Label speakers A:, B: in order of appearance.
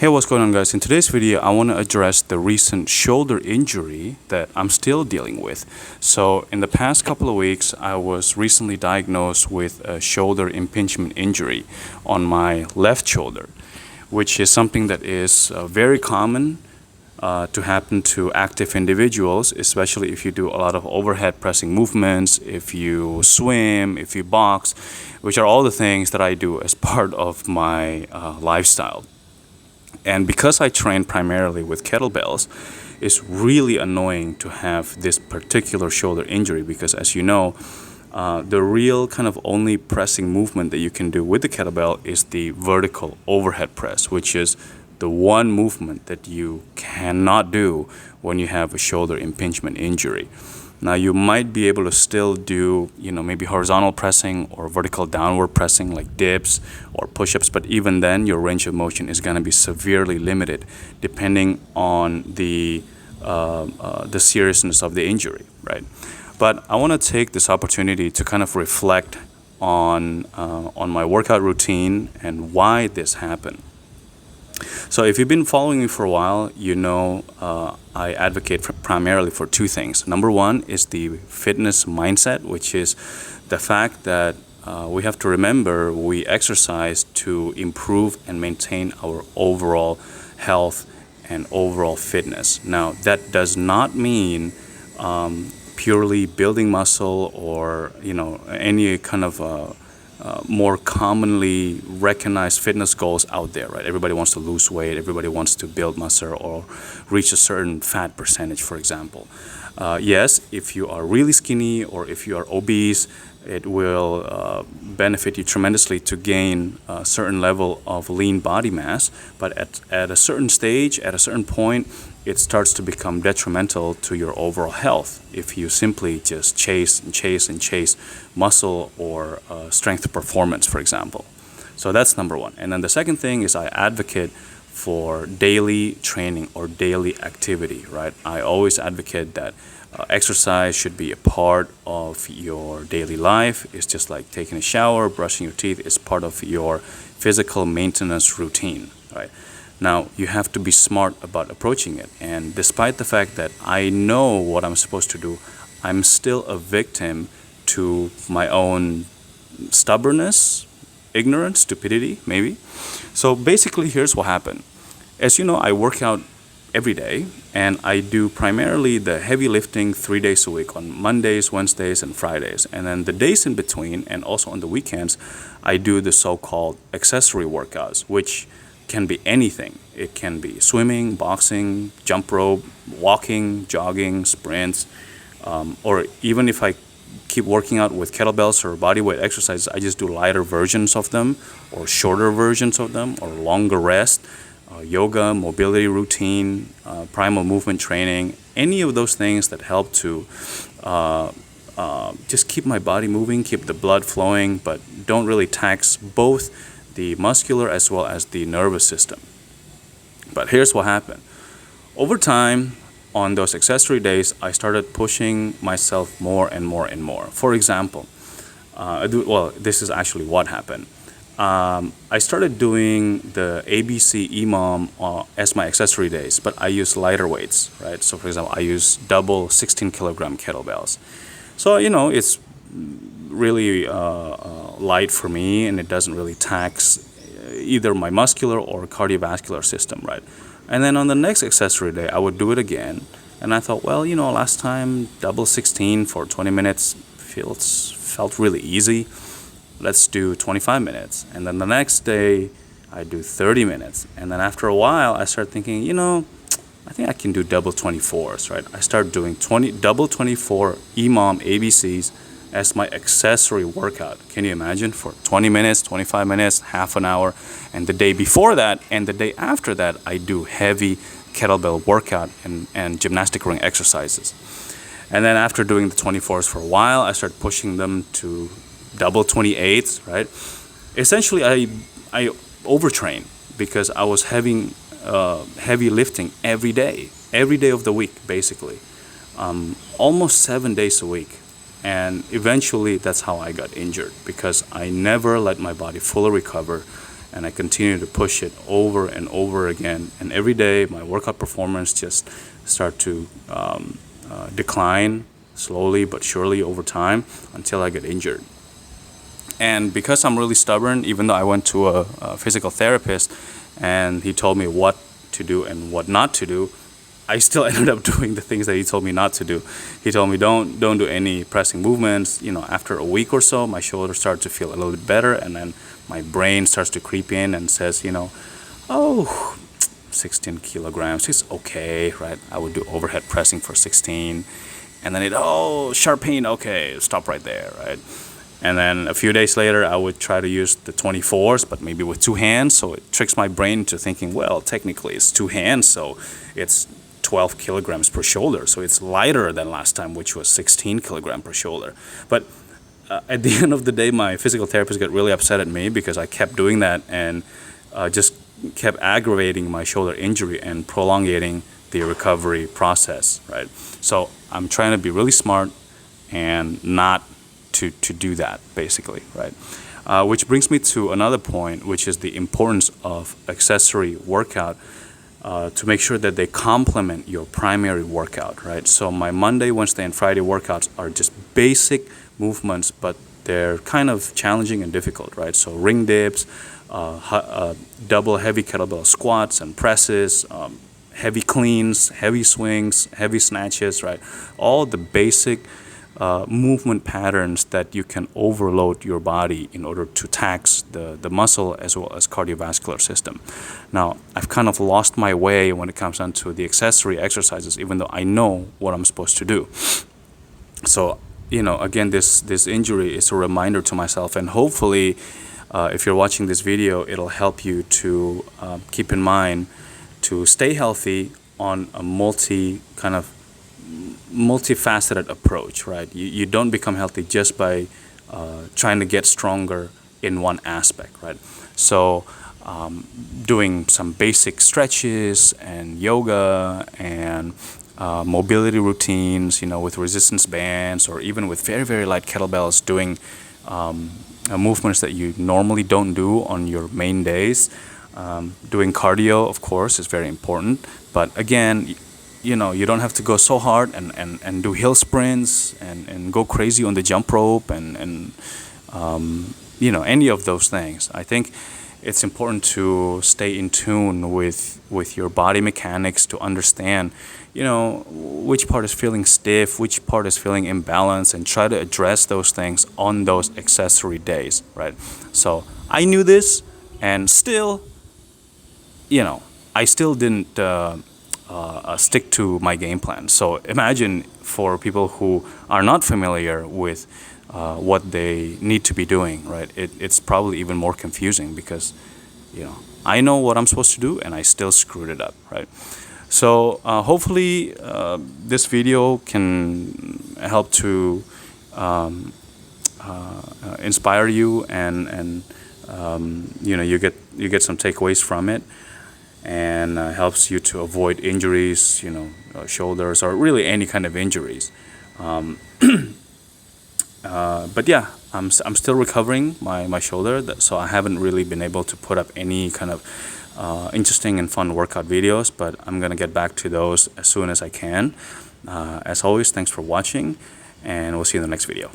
A: Hey, what's going on, guys? In today's video, I want to address the recent shoulder injury that I'm still dealing with. So, in the past couple of weeks, I was recently diagnosed with a shoulder impingement injury on my left shoulder, which is something that is very common to happen to active individuals, especially if you do a lot of overhead pressing movements, if you swim, if you box, which are all the things that I do as part of my lifestyle. And because I train primarily with kettlebells, it's really annoying to have this particular shoulder injury because, as you know, the real kind of only pressing movement that you can do with the kettlebell is the vertical overhead press, which is the one movement that you cannot do when you have a shoulder impingement injury. Now, you might be able to still do, maybe horizontal pressing or vertical downward pressing like dips or push-ups, but even then, your range of motion is going to be severely limited depending on the seriousness of the injury, right? But I want to take this opportunity to kind of reflect on my workout routine and why this happened. So if you've been following me for a while, I advocate primarily for two things. Number one is the fitness mindset, which is the fact that we have to remember we exercise to improve and maintain our overall health and overall fitness. Now, that does not mean purely building muscle or any kind of more commonly recognized fitness goals out there, right? Everybody wants to lose weight, everybody wants to build muscle or reach a certain fat percentage, for example. Yes, if you are really skinny or if you are obese, it will benefit you tremendously to gain a certain level of lean body mass, but at a certain stage, at a certain point, it starts to become detrimental to your overall health if you simply just chase muscle or strength performance, for example. So that's number one. And then the second thing is I advocate for daily training or daily activity, right? I always advocate that exercise should be a part of your daily life. It's just like taking a shower, brushing your teeth. It's part of your physical maintenance routine, right? Now, you have to be smart about approaching it. And despite the fact that I know what I'm supposed to do, I'm still a victim to my own stubbornness, ignorance, stupidity, maybe. So basically, here's what happened. As you know, I work out every day, and I do primarily the heavy lifting 3 days a week on Mondays, Wednesdays, and Fridays. And then the days in between, and also on the weekends, I do the so-called accessory workouts, which can be anything. It can be swimming, boxing, jump rope, walking, jogging, sprints, or even if I keep working out with kettlebells or bodyweight exercises, I just do lighter versions of them or shorter versions of them or longer rest, yoga, mobility routine, primal movement training, any of those things that help to just keep my body moving, keep the blood flowing, but don't really tax both the muscular as well as the nervous system. But here's what happened. Over time, on those accessory days, I started pushing myself more and more and more. For example, this is actually what happened. I started doing the ABC EMOM as my accessory days, but I use lighter weights, right? So for example, I use double 16 kilogram kettlebells. So, it's really light for me, and it doesn't really tax either my muscular or cardiovascular system, right? And then on the next accessory day, I would do it again, and I thought, well, last time double 16 for 20 minutes felt really easy. Let's do 25 minutes. And then the next day, I do 30 minutes. And then after a while, I started thinking, I think I can do double 24s, right? I started doing double 24 EMOM ABCs as my accessory workout. Can you imagine? For 20 minutes, 25 minutes, half an hour. And the day before that and the day after that, I do heavy kettlebell workout and gymnastic ring exercises. And then after doing the 24s for a while, I started pushing them to double 28s, right? Essentially, I overtrained because I was having heavy lifting every day of the week, basically, almost 7 days a week. And eventually, that's how I got injured because I never let my body fully recover and I continue to push it over and over again. And every day, my workout performance just start to decline slowly but surely over time until I get injured. And because I'm really stubborn, even though I went to a physical therapist and he told me what to do and what not to do, I still ended up doing the things that he told me not to do. He told me don't do any pressing movements. After a week or so, my shoulders start to feel a little bit better, and then my brain starts to creep in and says, oh, 16 kilograms is okay, right? I would do overhead pressing for 16, and then sharp pain, okay, stop right there, right? And then a few days later, I would try to use the 24s, but maybe with two hands. So it tricks my brain into thinking, well, technically it's two hands, so it's 12 kilograms per shoulder. So it's lighter than last time, which was 16 kilograms per shoulder. But at the end of the day, my physical therapist got really upset at me because I kept doing that and just kept aggravating my shoulder injury and prolongating the recovery process, right? So I'm trying to be really smart and not to do that, basically, right? Which brings me to another point, which is the importance of accessory workout to make sure that they complement your primary workout, right? So my Monday, Wednesday, and Friday workouts are just basic movements, but they're kind of challenging and difficult, right? So ring dips, double heavy kettlebell squats and presses, heavy cleans, heavy swings, heavy snatches, right? All the basic movement patterns that you can overload your body in order to tax the muscle as well as cardiovascular system. Now, I've kind of lost my way when it comes down to the accessory exercises, even though I know what I'm supposed to do. So, again, this injury is a reminder to myself, and hopefully, if you're watching this video, it'll help you to keep in mind to stay healthy on a multifaceted approach, right? You don't become healthy just by trying to get stronger in one aspect, right? So doing some basic stretches and yoga and mobility routines, with resistance bands, or even with very, very light kettlebells, doing movements that you normally don't do on your main days. Doing cardio, of course, is very important, but again, you don't have to go so hard and do hill sprints and go crazy on the jump rope and any of those things. I think it's important to stay in tune with your body mechanics to understand, which part is feeling stiff, which part is feeling imbalanced, and try to address those things on those accessory days, right? So I knew this, and still, I still didn't stick to my game plan. So imagine for people who are not familiar with what they need to be doing, right? It's probably even more confusing because, I know what I'm supposed to do and I still screwed it up, right? So hopefully this video can help to inspire you and you get some takeaways from it, and helps you to avoid injuries, shoulders, or really any kind of injuries. But yeah, I'm still recovering my shoulder, so I haven't really been able to put up any kind of interesting and fun workout videos, but I'm gonna get back to those as soon as I can. As always, thanks for watching, and we'll see you in the next video.